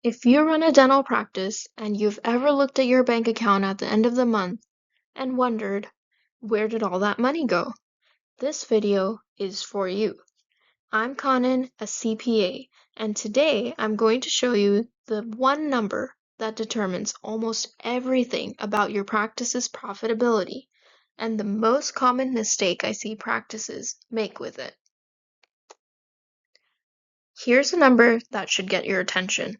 If you run a dental practice and you've ever looked at your bank account at the end of the month and wondered, where did all that money go? This video is for you. I'm Conan, a CPA, and today I'm going to show you the one number that determines almost everything about your practice's profitability and the most common mistake I see practices make with it. Here's a number that should get your attention.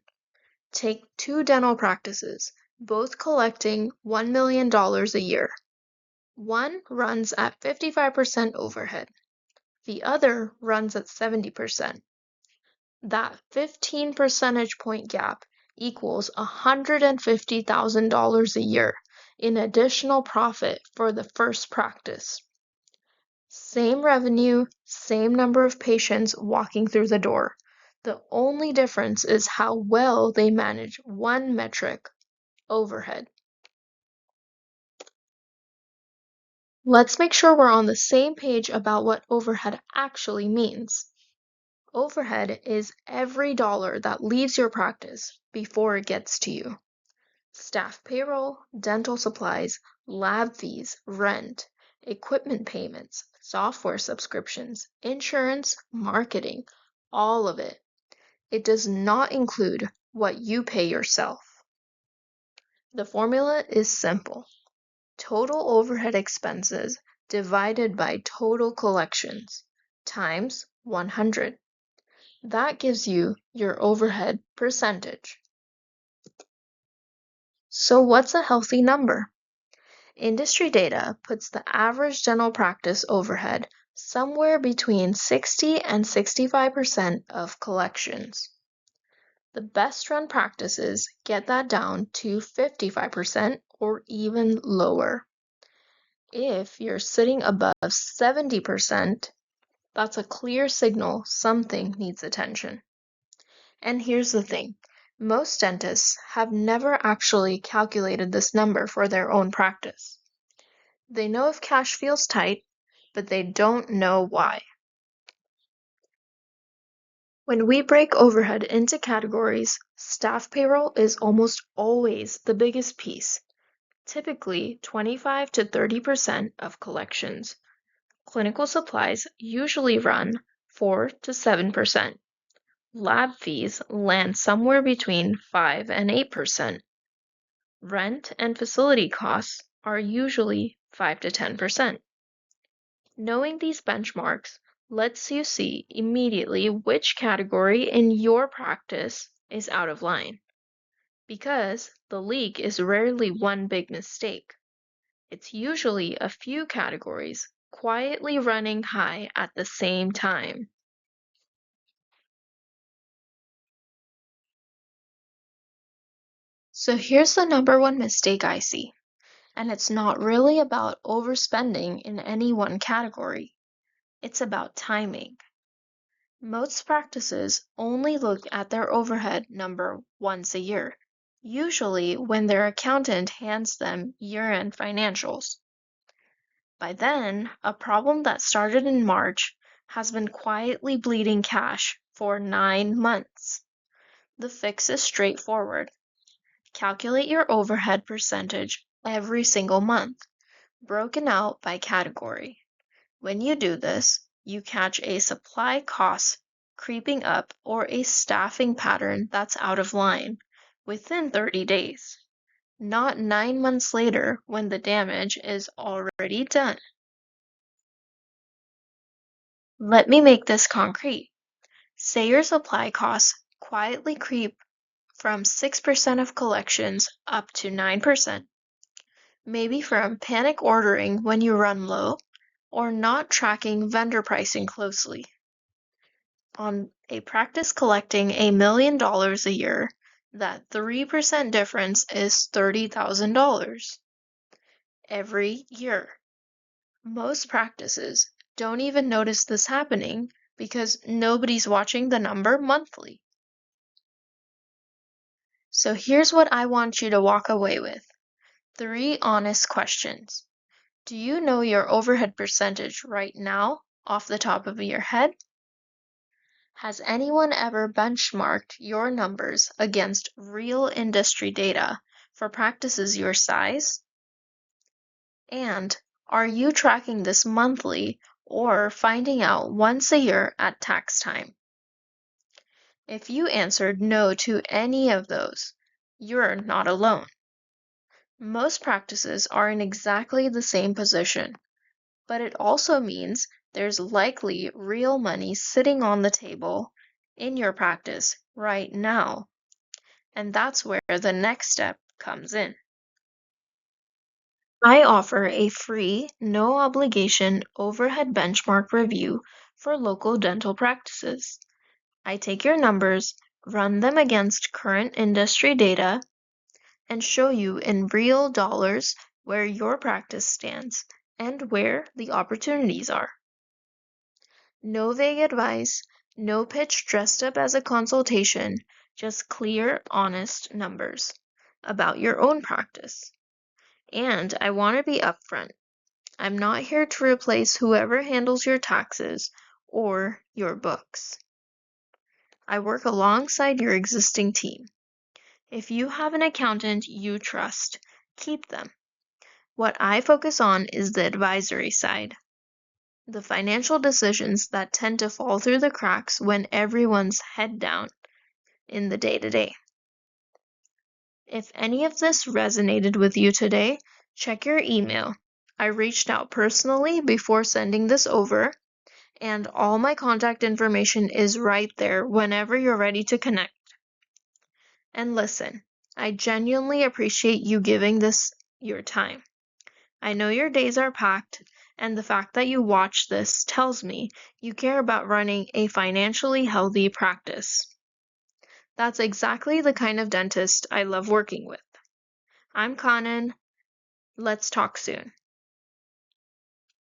Take two dental practices, both collecting $1 million a year. One runs at 55% overhead. The other runs at 70%. That 15 percentage point gap equals $150,000 a year in additional profit for the first practice. Same revenue, same number of patients walking through the door. The only difference is how well they manage one metric, overhead. Let's make sure we're on the same page about what overhead actually means. Overhead is every dollar that leaves your practice before it gets to you. Staff payroll, dental supplies, lab fees, rent, equipment payments, software subscriptions, insurance, marketing, all of it. It does not include what you pay yourself. The formula is simple. Total overhead expenses divided by total collections times 100. That gives you your overhead percentage. So what's a healthy number? Industry data puts the average dental practice overhead somewhere between 60 and 65% of collections. The best run practices get that down to 55% or even lower. If you're sitting above 70%, that's a clear signal something needs attention. And here's the thing. Most dentists have never actually calculated this number for their own practice. They know if cash feels tight, but they don't know why. When we break overhead into categories, staff payroll is almost always the biggest piece, typically 25 to 30% of collections. Clinical supplies usually run 4 to 7%. Lab fees land somewhere between 5 and 8%. Rent and facility costs are usually 5 to 10%. Knowing these benchmarks lets you see immediately which category in your practice is out of line. Because the leak is rarely one big mistake. It's usually a few categories quietly running high at the same time. So here's the number one mistake I see, and it's not really about overspending in any one category. It's about timing. Most practices only look at their overhead number once a year, usually when their accountant hands them year-end financials. By then, a problem that started in March has been quietly bleeding cash for 9 months. The fix is straightforward. Calculate your overhead percentage every single month, broken out by category. When you do this, you catch a supply cost creeping up or a staffing pattern that's out of line within 30 days, not 9 months later when the damage is already done. Let me make this concrete. Say your supply costs quietly creep from 6% of collections up to 9%, maybe from panic ordering when you run low or not tracking vendor pricing closely. On a practice collecting $1 million a year, that 3% difference is $30,000 every year. Most practices don't even notice this happening because nobody's watching the number monthly. So here's what I want you to walk away with. 3 honest questions. Do you know your overhead percentage right now off the top of your head? Has anyone ever benchmarked your numbers against real industry data for practices your size? And are you tracking this monthly or finding out once a year at tax time? If you answered no to any of those, you're not alone. Most practices are in exactly the same position, but it also means there's likely real money sitting on the table in your practice right now. And that's where the next step comes in. I offer a free, no obligation overhead benchmark review for local dental practices. I take your numbers, run them against current industry data, and show you in real dollars where your practice stands and where the opportunities are. No vague advice, no pitch dressed up as a consultation, just clear, honest numbers about your own practice. And I want to be upfront. I'm not here to replace whoever handles your taxes or your books. I work alongside your existing team. If you have an accountant you trust, keep them. What I focus on is the advisory side, the financial decisions that tend to fall through the cracks when everyone's head down in the day-to-day. If any of this resonated with you today, check your email. I reached out personally before sending this over, and all my contact information is right there whenever you're ready to connect. And listen, I genuinely appreciate you giving this your time. I know your days are packed, and the fact that you watch this tells me you care about running a financially healthy practice. That's exactly the kind of dentist I love working with. I'm Kanan. Let's talk soon.